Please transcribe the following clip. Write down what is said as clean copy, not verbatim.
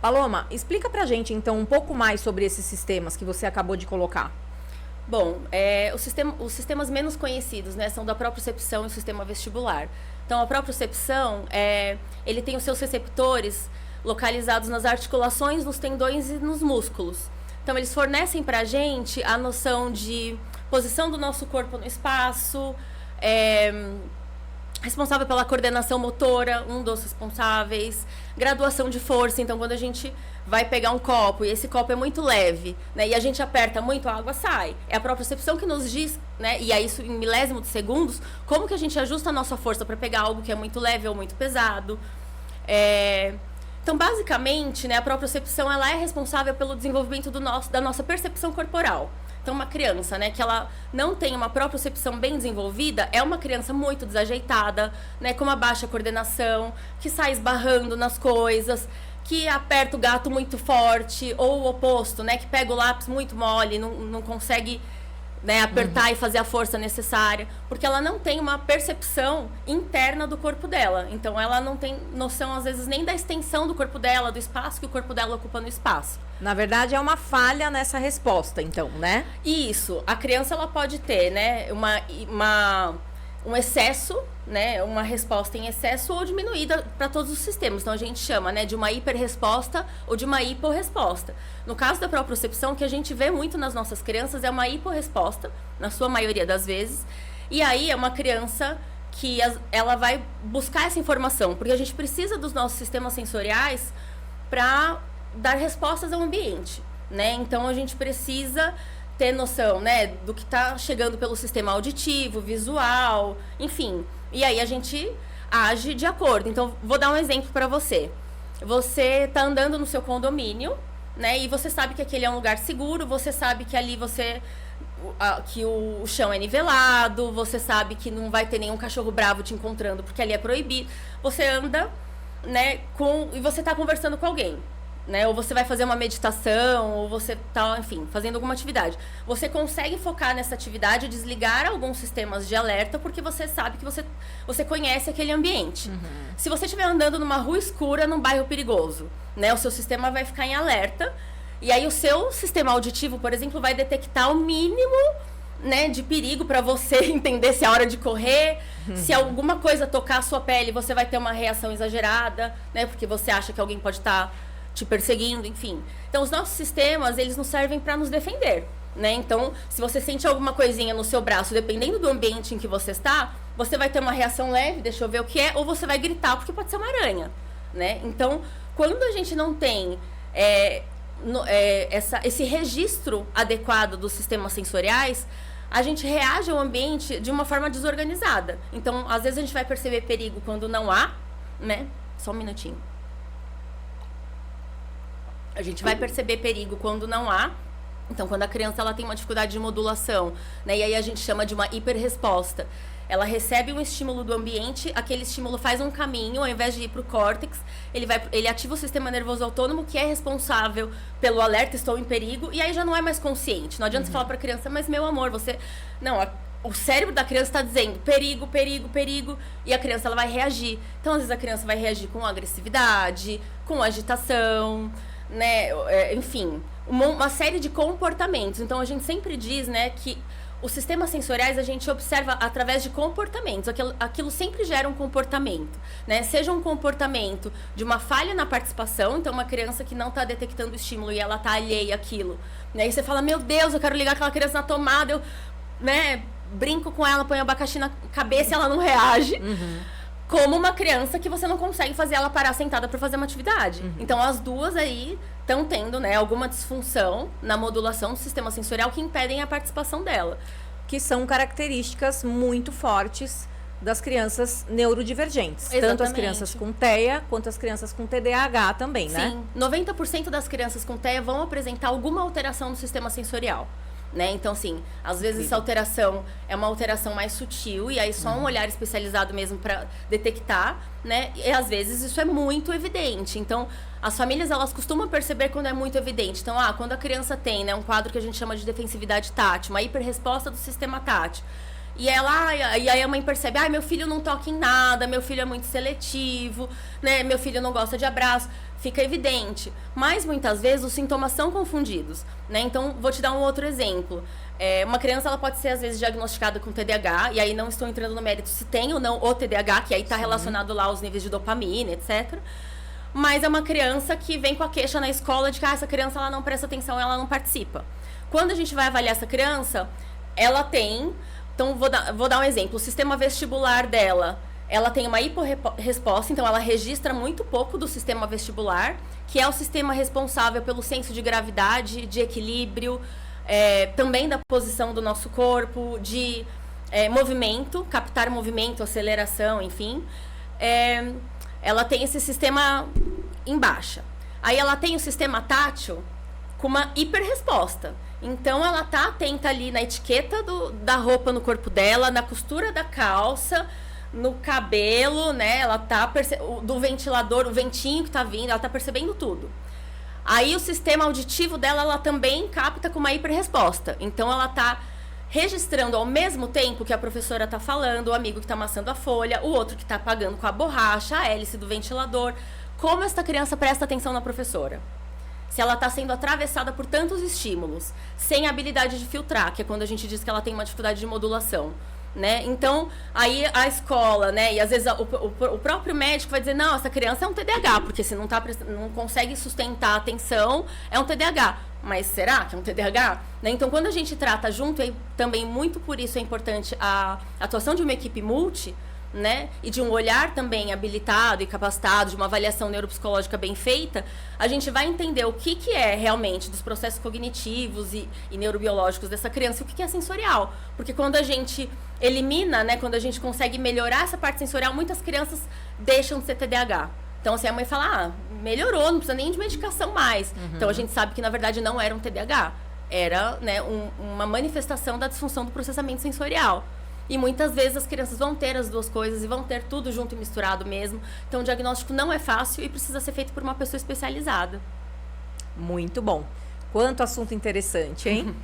Paloma, explica pra gente então um pouco mais sobre esses sistemas que você acabou de colocar. Bom, os sistemas menos conhecidos, né, são da propriocepção e o sistema vestibular. Então, a propriocepção, ele tem os seus receptores localizados nas articulações, nos tendões e nos músculos. Então, eles fornecem pra gente a noção de posição do nosso corpo no espaço, responsável pela coordenação motora, um dos responsáveis, graduação de força. Então, quando a gente vai pegar um copo e esse copo é muito leve, né, e a gente aperta muito, a água sai. É a propriocepção que nos diz, né, e é isso em milésimo de segundos, como que a gente ajusta a nossa força para pegar algo que é muito leve ou muito pesado. Então, basicamente, né, a propriocepção ela é responsável pelo desenvolvimento da nossa percepção corporal. Então, uma criança, né, que ela não tem uma propriocepção bem desenvolvida, é uma criança muito desajeitada, né, com uma baixa coordenação, que sai esbarrando nas coisas, que aperta o gato muito forte, ou o oposto, né, que pega o lápis muito mole, não consegue, né, apertar e fazer a força necessária, porque ela não tem uma percepção interna do corpo dela. Então, ela não tem noção, às vezes, nem da extensão do corpo dela, do espaço que o corpo dela ocupa no espaço. Na verdade, é uma falha nessa resposta, então, né? Isso. A criança, ela pode ter, né, um excesso, né, uma resposta em excesso ou diminuída para todos os sistemas. Então, a gente chama, né, de uma hiperresposta ou de uma hiporresposta. No caso da propriocepção, o que a gente vê muito nas nossas crianças é uma hiporresposta, na sua maioria das vezes. E aí, é uma criança que ela vai buscar essa informação, porque a gente precisa dos nossos sistemas sensoriais para dar respostas ao ambiente, né? Então, a gente precisa ter noção, né, do que está chegando pelo sistema auditivo, visual, enfim. E aí a gente age de acordo. Então, vou dar um exemplo para você. Você está andando no seu condomínio, né, e você sabe que aquele é um lugar seguro, você sabe que ali que o chão é nivelado, você sabe que não vai ter nenhum cachorro bravo te encontrando, porque ali é proibido. Você anda, né, e você está conversando com alguém. Né? Ou você vai fazer uma meditação, ou você tá, enfim, fazendo alguma atividade. Você consegue focar nessa atividade, desligar alguns sistemas de alerta, porque você sabe que você conhece aquele ambiente. Se você estiver andando numa rua escura, num bairro perigoso, né? O seu sistema vai ficar em alerta, e aí o seu sistema auditivo, por exemplo, vai detectar o mínimo, né, de perigo para você entender se é hora de correr, se alguma coisa tocar a sua pele, você vai ter uma reação exagerada, né? Porque você acha que alguém pode estar te perseguindo, enfim. Então, os nossos sistemas, eles nos servem para nos defender, né? Então, se você sente alguma coisinha no seu braço, dependendo do ambiente em que você está, você vai ter uma reação leve, deixa eu ver o que é, ou você vai gritar, porque pode ser uma aranha, né? Então, quando a gente não tem esse registro adequado dos sistemas sensoriais, a gente reage ao ambiente de uma forma desorganizada. Então, às vezes a gente vai perceber perigo quando não há, né? Só um minutinho. A gente vai perceber perigo quando não há. Então, quando a criança ela tem uma dificuldade de modulação, né, e aí a gente chama de uma hiperresposta. Ela recebe um estímulo do ambiente, aquele estímulo faz um caminho, ao invés de ir para o córtex, ele ativa o sistema nervoso autônomo, que é responsável pelo alerta, estou em perigo, e aí já não é mais consciente. Não adianta você falar para a criança, mas meu amor, você... Não, o cérebro da criança está dizendo perigo, perigo, perigo, e a criança ela vai reagir. Então, às vezes a criança vai reagir com agressividade, com agitação, né, enfim, uma série de comportamentos. Então, a gente sempre diz, né, que os sistemas sensoriais a gente observa através de comportamentos. Aquilo sempre gera um comportamento, né? Seja um comportamento de uma falha na participação, então uma criança que não está detectando o estímulo e ela está alheia àquilo, né? E você fala, meu Deus, eu quero ligar aquela criança na tomada, eu, né, brinco com ela, ponho abacaxi na cabeça e ela não reage. Como uma criança que você não consegue fazer ela parar sentada para fazer uma atividade. Então, as duas aí estão tendo, né, alguma disfunção na modulação do sistema sensorial que impedem a participação dela. Que são características muito fortes das crianças neurodivergentes. Exatamente. Tanto as crianças com TEA, quanto as crianças com TDAH também, né? Sim, 90% das crianças com TEA vão apresentar alguma alteração no sistema sensorial. Né? Então, assim, às vezes essa alteração é uma alteração mais sutil e aí só um olhar especializado mesmo para detectar, né? E às vezes isso é muito evidente. Então, as famílias, elas costumam perceber quando é muito evidente. Então, quando a criança tem, né, um quadro que a gente chama de defensividade tátil, uma hiperresposta do sistema tátil, E aí a mãe percebe, meu filho não toca em nada, meu filho é muito seletivo, né? Meu filho não gosta de abraço. Fica evidente. Mas muitas vezes os sintomas são confundidos, né? Então, vou te dar um outro exemplo. Uma criança ela pode ser, às vezes, diagnosticada com TDAH, e aí não estou entrando no mérito se tem ou não o TDAH, que aí está relacionado lá aos níveis de dopamina, etc. Mas é uma criança que vem com a queixa na escola de que essa criança ela não presta atenção, ela não participa. Quando a gente vai avaliar essa criança, ela tem... Então, vou dar um exemplo. O sistema vestibular dela, ela tem uma hiporresposta, então ela registra muito pouco do sistema vestibular, que é o sistema responsável pelo senso de gravidade, de equilíbrio, também da posição do nosso corpo, de movimento, captar movimento, aceleração, enfim. Ela tem esse sistema em baixa. Aí ela tem o sistema tátil com uma hiperresposta. Então, ela tá atenta ali na etiqueta da roupa no corpo dela, na costura da calça, no cabelo, né? Ela tá do ventilador, o ventinho que tá vindo, ela tá percebendo tudo. Aí, o sistema auditivo dela, ela também capta com uma hiperresposta. Então, ela tá registrando ao mesmo tempo que a professora tá falando, o amigo que tá amassando a folha, o outro que tá apagando com a borracha, a hélice do ventilador. Como essa criança presta atenção na professora? Se ela está sendo atravessada por tantos estímulos, sem habilidade de filtrar, que é quando a gente diz que ela tem uma dificuldade de modulação, né? Então, aí a escola, né? E às vezes o próprio médico vai dizer, não, essa criança é um TDAH, porque se não consegue sustentar a atenção, é um TDAH. Mas será que é um TDAH? Né? Então, quando a gente trata junto, também muito por isso é importante a atuação de uma equipe multi, né? E de um olhar também habilitado e capacitado, de uma avaliação neuropsicológica bem feita, a gente vai entender o que é realmente dos processos cognitivos e neurobiológicos dessa criança e o que é sensorial. Porque quando a gente elimina, né, quando a gente consegue melhorar essa parte sensorial, muitas crianças deixam de ser TDAH. Então, assim, a mãe fala, melhorou, não precisa nem de medicação mais. Então, a gente sabe que, na verdade, não era um TDAH. Era, né, uma manifestação da disfunção do processamento sensorial. E muitas vezes as crianças vão ter as duas coisas e vão ter tudo junto e misturado mesmo. Então, o diagnóstico não é fácil e precisa ser feito por uma pessoa especializada. Muito bom. Quanto assunto interessante, hein?